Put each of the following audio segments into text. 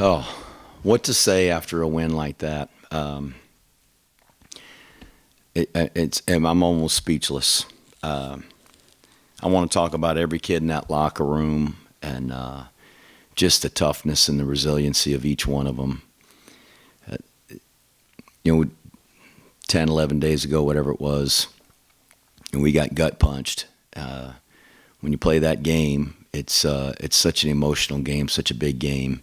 Oh, what to say after a win like that? I'm almost speechless. I want to talk about every kid in that locker room and just the toughness and the resiliency of each one of them. Uh, you know, 10, 11 days ago, whatever it was, and we got gut punched. When you play that game, it's such an emotional game, such a big game,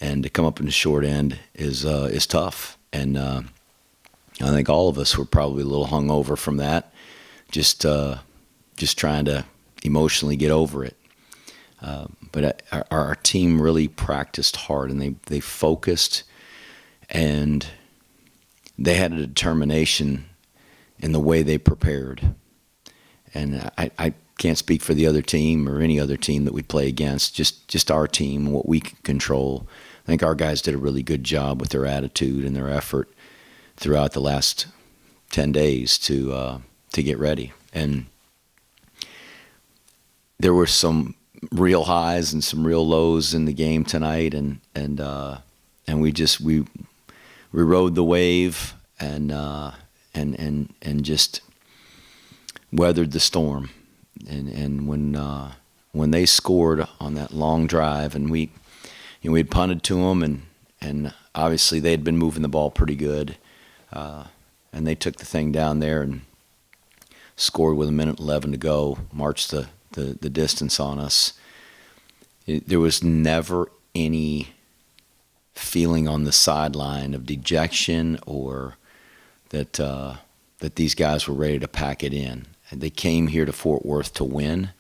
and to come up in the short end is tough. And I think all of us were probably a little hungover from that, just trying to emotionally get over it. But our team really practiced hard, and they focused, and they had a determination in the way they prepared. And I can't speak for the other team or any other team that we play against, just our team and what we can control. I think our guys did a really good job with their attitude and their effort throughout the last 10 days to get ready. And there were some real highs and some real lows in the game tonight, and we rode the wave and just weathered the storm. And when they scored on that long drive, and we had punted to them, and obviously they had been moving the ball pretty good, and they took the thing down there and scored with 1:11 to go, marched the distance on us. There was never any feeling on the sideline of dejection or that these guys were ready to pack it in. And they came here to Fort Worth to win,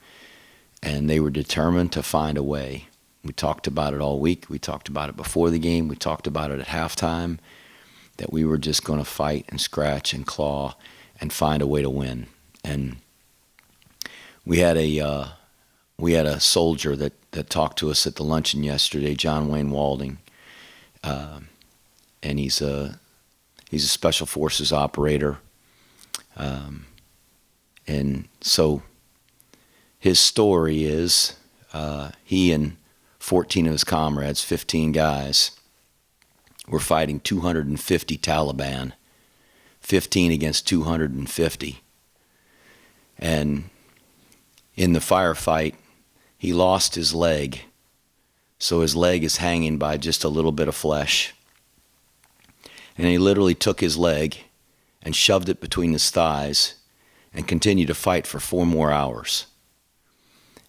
and they were determined to find a way. We talked about it all week. We talked about it before the game. We talked about it at halftime, that we were just going to fight and scratch and claw and find a way to win. And we had a soldier that talked to us at the luncheon yesterday, John Wayne Walding, and he's a special forces operator, and so his story is he and 14 of his comrades, 15 guys, were fighting 250 Taliban, 15 against 250, and in the firefight, he lost his leg, so his leg is hanging by just a little bit of flesh. And he literally took his leg and shoved it between his thighs and continued to fight for 4 more hours.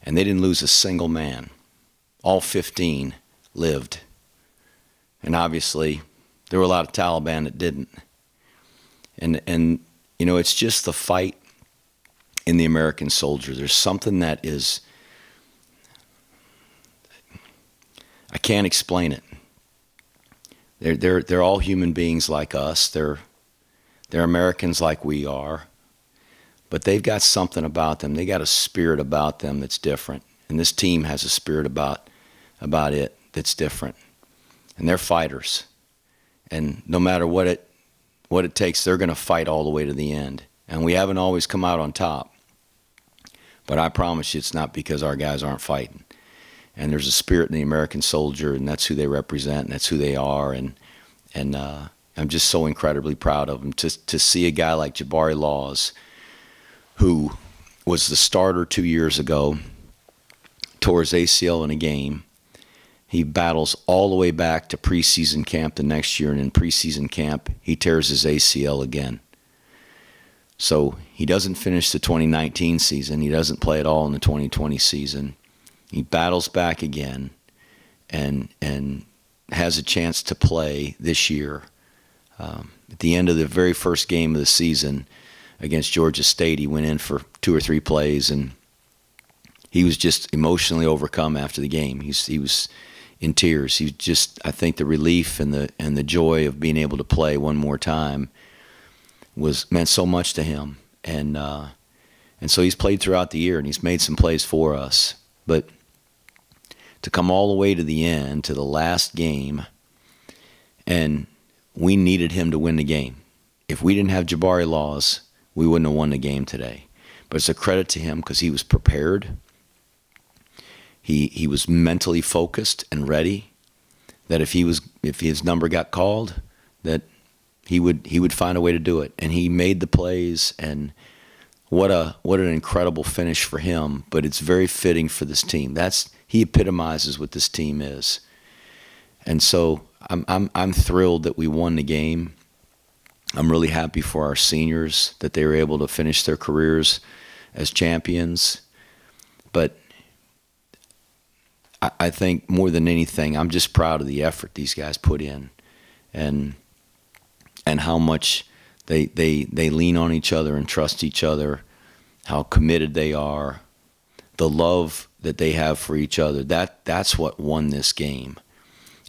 And they didn't lose a single man. All 15 lived. And obviously, there were a lot of Taliban that didn't. And it's just the fight in the American soldier. There's something that is, I can't explain it. They're all human beings like us. They're Americans like we are, but they've got something about them. They got a spirit about them that's different, and this team has a spirit about it that's different. And they're fighters, and no matter what it takes, they're going to fight all the way to the end. And we haven't always come out on top, but I promise you, it's not because our guys aren't fighting. And there's a spirit in the American soldier, and that's who they represent, and that's who they are. And I'm just so incredibly proud of them. To see a guy like Jabari Laws, who was the starter 2 years ago, tore his ACL in a game. He battles all the way back to preseason camp the next year, and in preseason camp, he tears his ACL again. So he doesn't finish the 2019 season. He doesn't play at all in the 2020 season. He battles back again and has a chance to play this year. At the end of the very first game of the season against Georgia State, he went in for 2 or 3 plays, and he was just emotionally overcome after the game. He was in tears. He just, I think the relief and the joy of being able to play one more time meant so much to him. And so he's played throughout the year, and he's made some plays for us. But to come all the way to the end, to the last game, and we needed him to win the game. If we didn't have Jabari Laws, we wouldn't have won the game today. But it's a credit to him because he was prepared. He was mentally focused and ready that if his number got called, that he would find a way to do it. And he made the plays, and what an incredible finish for him. But it's very fitting for this team. He epitomizes what this team is. And so I'm thrilled that we won the game. I'm really happy for our seniors that they were able to finish their careers as champions. But I think more than anything, I'm just proud of the effort these guys put in, and how much they lean on each other and trust each other, how committed they are, the love that they have for each other. That's what won this game.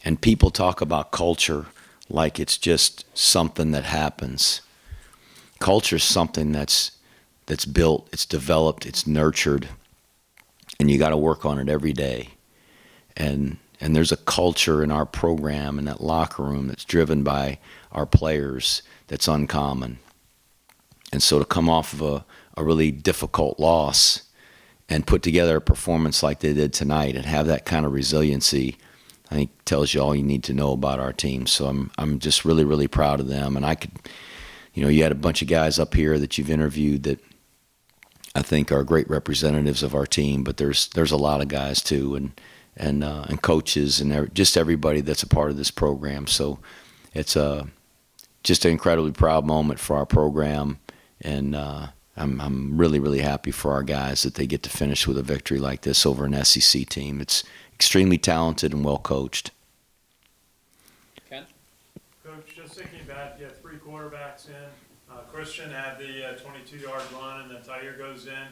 And people talk about culture like it's just something that happens. Culture is something that's built, it's developed, it's nurtured, and you got to work on it every day. And there's a culture in our program, in that locker room, that's driven by our players that's uncommon. And so to come off of a really difficult loss and put together a performance like they did tonight and have that kind of resiliency, I think tells you all you need to know about our team. So I'm just really, really proud of them. And I could, you had a bunch of guys up here that you've interviewed that I think are great representatives of our team, but there's a lot of guys too, and coaches and just everybody that's a part of this program. So it's just an incredibly proud moment for our program, and I'm really, really happy for our guys that they get to finish with a victory like this over an SEC team. It's extremely talented and well coached. Ken? Coach, just thinking about, you had three quarterbacks in. Christian had the 22-yard run, and then Tyre goes in.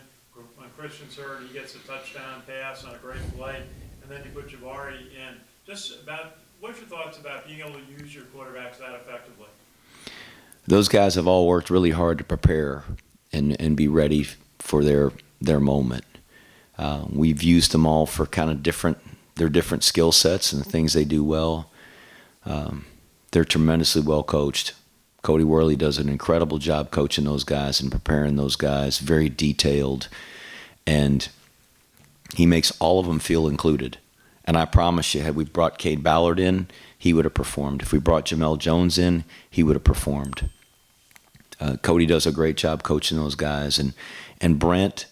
When Christian's hurt, he gets a touchdown pass on a great play, and then you put Jabari in. Just about, what's your thoughts about being able to use your quarterbacks that effectively? Those guys have all worked really hard to prepare and be ready for their moment. We've used them all for kind of their different skill sets and the things they do well. They're tremendously well coached. Cody Worley does an incredible job coaching those guys and preparing those guys, very detailed. And he makes all of them feel included. And I promise you, had we brought Cade Ballard in, he would have performed. If we brought Jamel Jones in, he would have performed. Cody does a great job coaching those guys. And Brent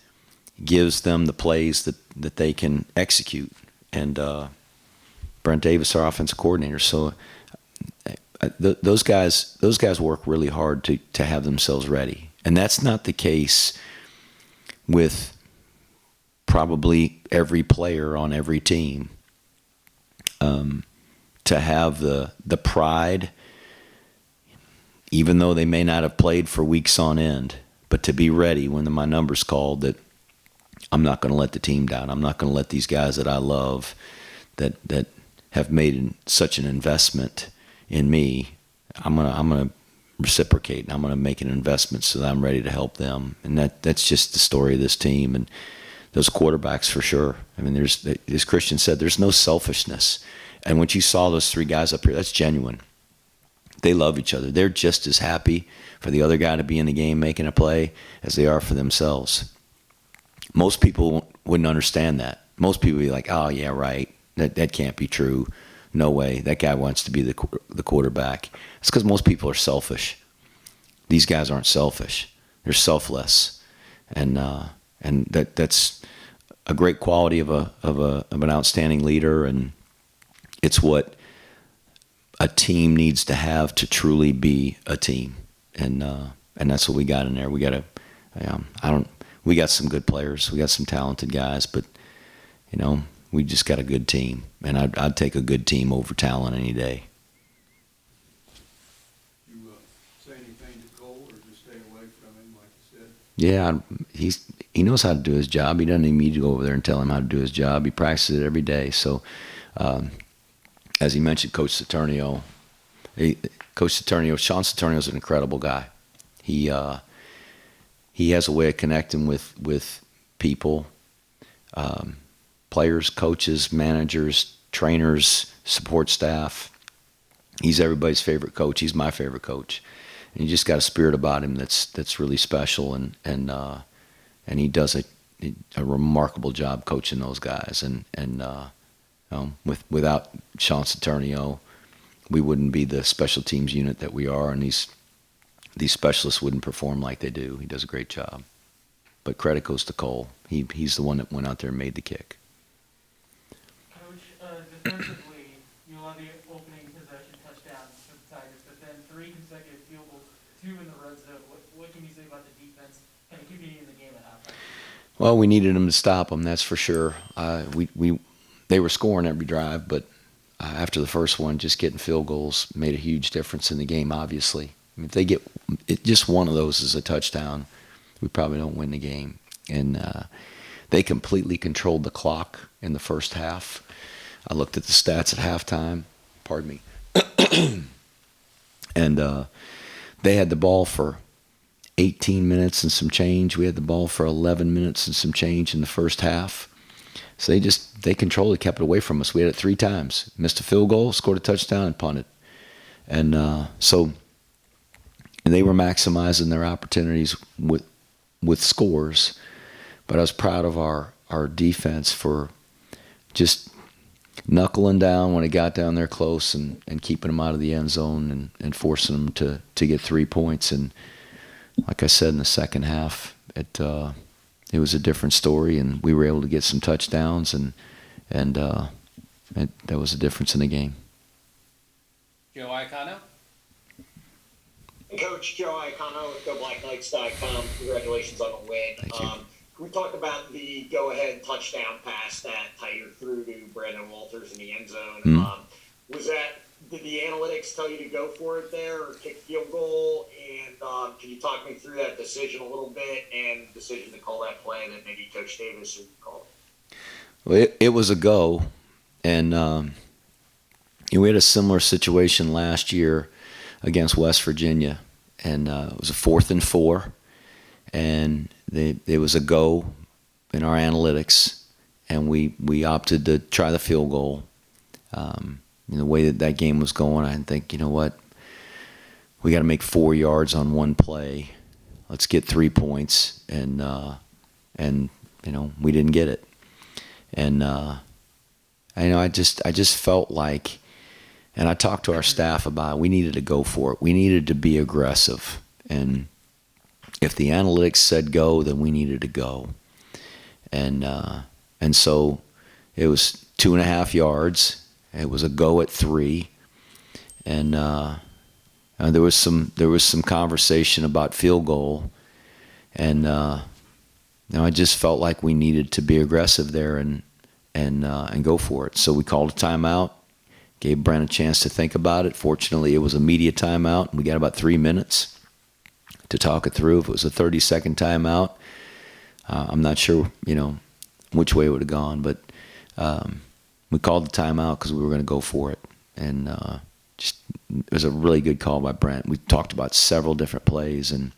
gives them the plays that they can execute. And Brent Davis, our offensive coordinator. So those guys work really hard to have themselves ready. And that's not the case with probably every player on every team. To have the pride, even though they may not have played for weeks on end, but to be ready when my number's called, that I'm not going to let the team down. I'm not going to let these guys that I love, that have made such an investment in me, I'm gonna reciprocate, and I'm gonna make an investment so that I'm ready to help them. And that's just the story of this team and those quarterbacks for sure. I mean, as Christian said, there's no selfishness. And when you saw those three guys up here, that's genuine. They love each other. They're just as happy for the other guy to be in the game making a play as they are for themselves. Most people wouldn't understand that. Most people would be like, oh, yeah, right. That can't be true. No way. That guy wants to be the quarterback. It's because most people are selfish. These guys aren't selfish. They're selfless. And that's a great quality of an outstanding leader, and it's what a team needs to have to truly be a team. And that's what we got in there. We got some good players. We got some talented guys, but we just got a good team, and I'd take a good team over talent any day. You say anything to Cole, or just stay away from him, like you said? Yeah, he knows how to do his job. He doesn't need me to go over there and tell him how to do his job. He practices it every day. So, as he mentioned, Sean Saturnio is an incredible guy. He has a way of connecting with people. Players, coaches, managers, trainers, support staff. He's everybody's favorite coach. He's my favorite coach, and he just got a spirit about him that's really special, and he does a remarkable job coaching those guys, and Without Sean Saturnio, we wouldn't be the special teams unit that we are, and these specialists wouldn't perform like they do. He does a great job. But credit goes to Cole. He's the one that went out there and made the kick. Coach, defensively, you love the opening possession touchdown for the Tigers, but then 3 consecutive field goals, 2 in the red zone. What can you say about the defense kind of keeping you in the game at halftime? Well, we needed them to stop them, that's for sure. They were scoring every drive, but after the first one, just getting field goals made a huge difference in the game, obviously. I mean, if they get just one of those as a touchdown, we probably don't win the game. And they completely controlled the clock in the first half. I looked at the stats at halftime. Pardon me. And they had the ball for 18 minutes and some change. We had the ball for 11 minutes and some change in the first half. So they controlled it, kept it away from us. We had it 3 times. Missed a field goal, scored a touchdown, and punted. And and they were maximizing their opportunities with scores. But I was proud of our defense for just knuckling down when it got down there close and keeping them out of the end zone and forcing them to get 3 points. And like I said, in the second half, it was a different story, and we were able to get some touchdowns, and that was a difference in the game. Joe Iacono? Coach Joe Iacono with GoBlackKnights.com. Congratulations on the win. Thank you. We talked about the go-ahead touchdown pass that Tiger threw to Brandon Walters in the end zone. Did the analytics tell you to go for it there or kick field goal? And can you talk me through that decision a little bit and the decision to call that play that maybe Coach Davis would call? Well, it was a go, and we had a similar situation last year against West Virginia, and it was a 4th and 4, and it was a go in our analytics, and we opted to try the field goal. The way that game was going, I think, you know what, we got to make 4 yards on one play. Let's get 3 points, and we didn't get it. And I just felt like, and I talked to our staff about it, we needed to go for it. We needed to be aggressive, and if the analytics said go, then we needed to go. And so it was 2.5 yards. It was a go at 3, and there was some conversation about field goal, and I just felt like we needed to be aggressive there and go for it. So we called a timeout, gave Brent a chance to think about it. Fortunately, it was a media timeout, and we got about 3 minutes to talk it through. If it was a 30-second timeout, I'm not sure which way it would have gone, but. We called the timeout because we were going to go for it, and it was a really good call by Brent. We talked about several different plays, and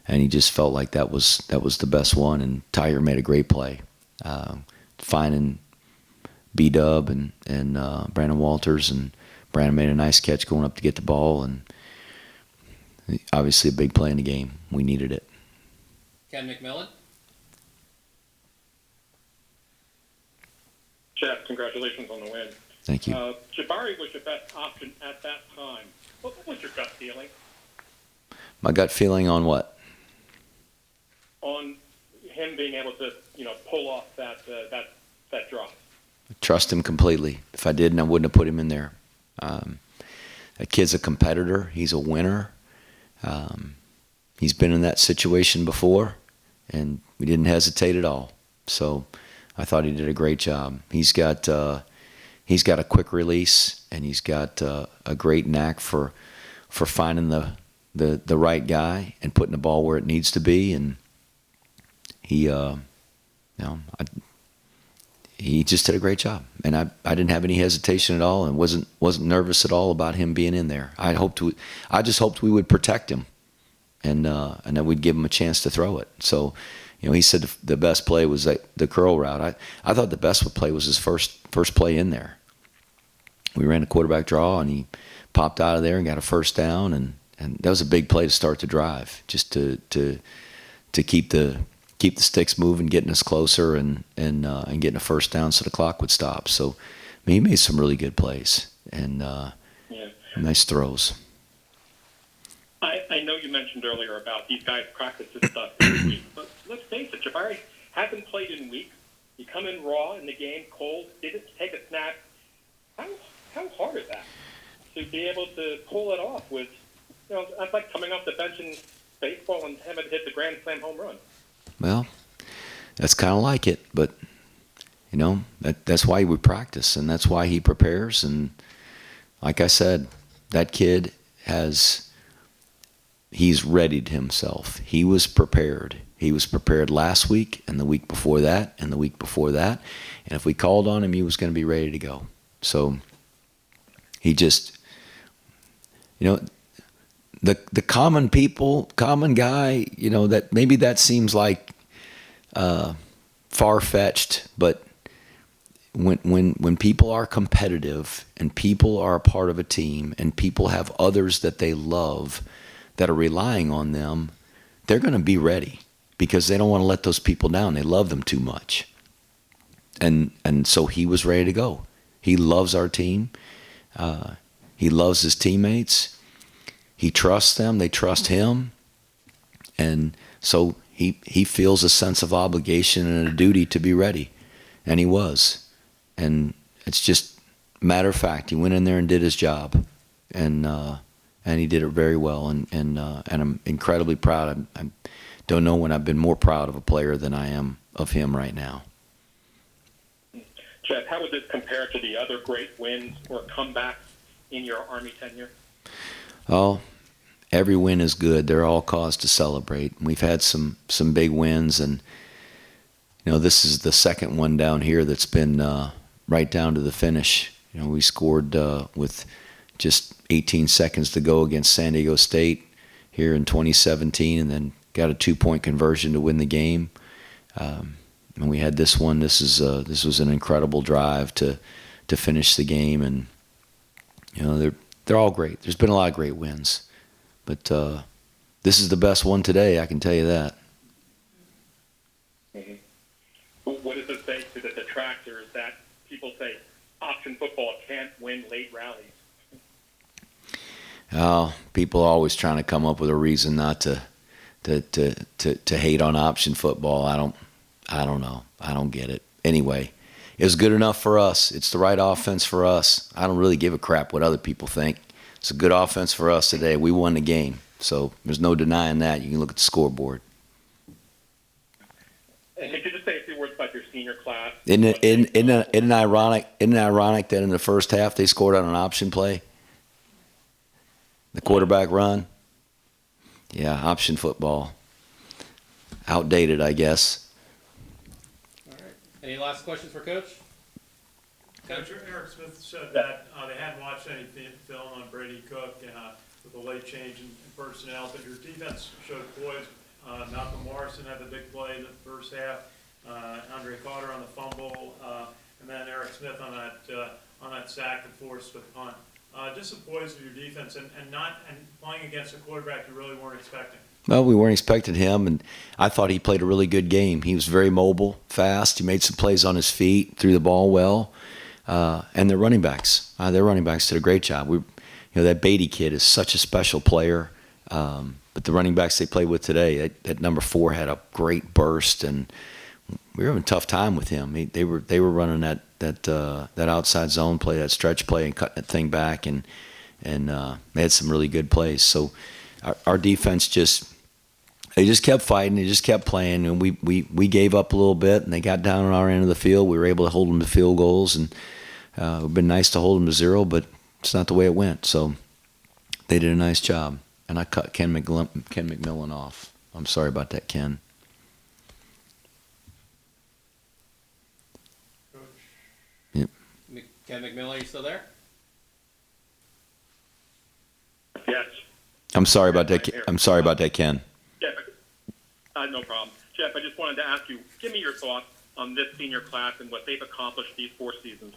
he just felt like that was the best one. And Tiger made a great play, finding B-Dub and Brandon Walters, and Brandon made a nice catch going up to get the ball, and obviously a big play in the game. We needed it. Ken McMillan? Jeff, congratulations on the win. Thank you. Jabari was your best option at that time. What was your gut feeling My gut feeling on what? on him being able to, pull off that drop? Trust him completely. If I didn't, I wouldn't have put him in there. That kid's a competitor. He's a winner. He's been in that situation before, and we didn't hesitate at all. So I thought he did a great job. He's got a quick release, and he's got a great knack for finding the right guy and putting the ball where it needs to be. And he just did a great job. And I didn't have any hesitation at all, and wasn't nervous at all about him being in there. I just hoped we would protect him, and that we'd give him a chance to throw it. So. He said the best play was the curl route. I thought the best play was his first play in there. We ran a quarterback draw, and he popped out of there and got a first down, and that was a big play to start the drive, just to keep the keep the sticks moving, getting us closer, and getting a first down so the clock would stop. So, I mean, he made some really good plays and Yeah. nice throws. I know you mentioned earlier about these guys practice this stuff every week, but let's face it, Jabari hasn't played in weeks. You come in raw in the game, cold, didn't take a snap. How hard is that to be able to pull it off with, that's like coming off the bench in baseball and having to hit the grand slam home run. Well, that's kind of like it, but that's why we practice, and that's why he prepares. And like I said, that kid he's readied himself. He was prepared. He was prepared last week and the week before that and the week before that. And if we called on him, he was going to be ready to go. So he just, the common guy, that maybe that seems like far-fetched, but when people are competitive and people are a part of a team and people have others that they love that are relying on them, they're going to be ready because they don't want to let those people down. They love them too much. And so he was ready to go. He loves our team. He loves his teammates. He trusts them. They trust him. And so he feels a sense of obligation and a duty to be ready. And he was. And it's just matter of fact. He went in there and did his job. And he did it very well. And I'm incredibly proud. I don't know when I've been more proud of a player than I am of him right now. Jeff, how would this compare to the other great wins or comebacks in your Army tenure? Oh, every win is good. They're all cause to celebrate. We've had some big wins, and this is the second one down here that's been right down to the finish. We scored with just 18 seconds to go against San Diego State here in 2017, and then got a 2-point conversion to win the game. And we had this one. This was an incredible drive to finish the game, and they're all great. There's been a lot of great wins, but this is the best one today. I can tell you that. Mm-hmm. What does it say to the detractors that people say option football can't win late rallies? People are always trying to come up with a reason not to hate on option football. I don't know. I don't get it. Anyway, it was good enough for us. It's the right offense for us. I don't really give a crap what other people think. It's a good offense for us today. We won the game. So there's no denying that. You can look at the scoreboard. And could you just say a few words about your senior class? Isn't it ironic that in the first half they scored on an option play? The quarterback run? Yeah, option football. Outdated, I guess. All right. Any last questions for Coach? Coach Eric Smith said that they hadn't watched any film on Brady Cook with the late change in personnel, but your defense showed poise. Malcolm Morrison had the big play in the first half. Andre Carter on the fumble, and then Eric Smith on that sack that forced the punt. Just the poise of your defense and playing against a quarterback you really weren't expecting. Well, we weren't expecting him, and I thought he played a really good game. He was very mobile, fast. He made some plays on his feet, threw the ball well. And their running backs did a great job. That Beatty kid is such a special player. But the running backs they played with today, at number 4 had a great burst, and we were having a tough time with him. They were running that outside zone play, that stretch play, and cutting that thing back, and they had some really good plays. So our defense just kept fighting, they just kept playing, and we gave up a little bit, and they got down on our end of the field. We were able to hold them to field goals, and it would been nice to hold them to 0, but it's not the way it went. So they did a nice job. And I cut Ken McMillan off. I'm sorry about that, Ken. Coach. Yep. Ken McMillan, are you still there? Yes. I'm sorry about that. I'm sorry about that, Ken. Jeff, no problem. Jeff, I just wanted to ask you, give me your thoughts on this senior class and what they've accomplished these 4 seasons.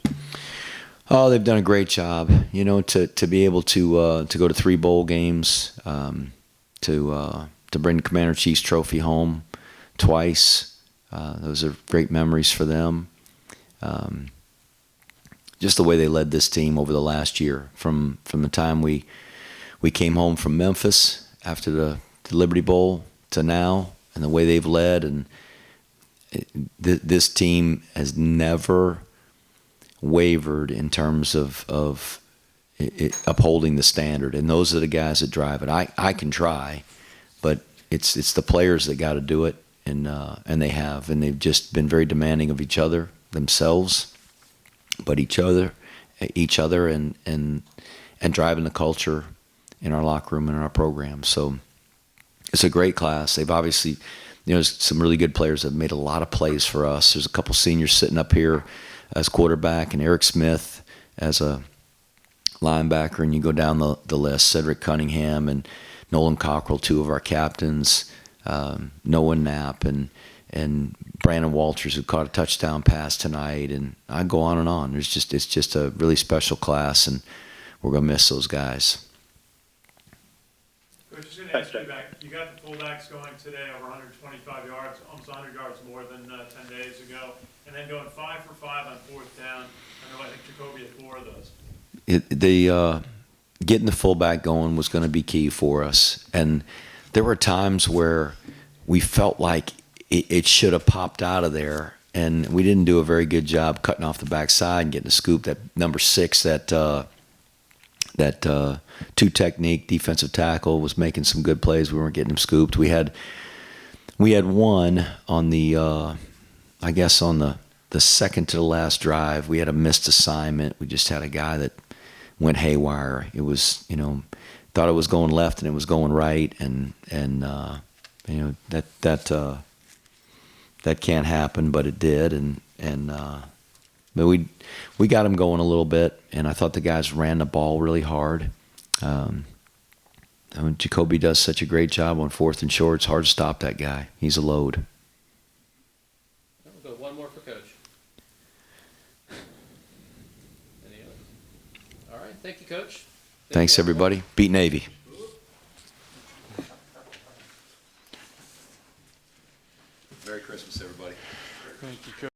Oh, they've done a great job. To be able to go to 3 bowl games, to bring the Commander-in-Chief's trophy home, twice. Those are great memories for them. Just the way they led this team over the last year, from the time we came home from Memphis after the Liberty Bowl to now, and the way they've led. And this team has never wavered in terms of upholding the standard. And those are the guys that drive it. I can try, but it's the players that got to do it, and they have, and they've just been very demanding of each other, themselves, but each other, and driving the culture in our locker room and in our program. So it's a great class. They've obviously, there's some really good players that have made a lot of plays for us. There's a couple seniors sitting up here as quarterback, and Eric Smith as a linebacker, and you go down the list, Cedric Cunningham and Nolan Cockrell, two of our captains, Noah Knapp, and Brandon Walters, who caught a touchdown pass tonight, and I go on and on. It's just a really special class, and we're going to miss those guys. Coach, just going to ask you back. You got the fullbacks going today over 125 yards, almost 100 yards more than 10 days ago, and then going 5 for 5 on fourth down. I think Jacoby had 4 of those. Getting the fullback going was going to be key for us, and there were times where we felt like it should have popped out of there, and we didn't do a very good job cutting off the backside and getting a scoop. That number 6, that 2 technique defensive tackle, was making some good plays. We weren't getting him scooped. We had one on the I guess on the second to the last drive. We had a missed assignment. We just had a guy that went haywire. It was, thought it was going left and it was going right, and that can't happen, but it did, but we got him going a little bit, and I thought the guys ran the ball really hard. Jacoby does such a great job on 4th and short. It's hard to stop that guy. He's a load. We'll go one more for Coach. Any others? All right. Thank you, Coach. Thanks, everybody. Beat Navy. Merry Christmas, everybody. Thank you, Coach.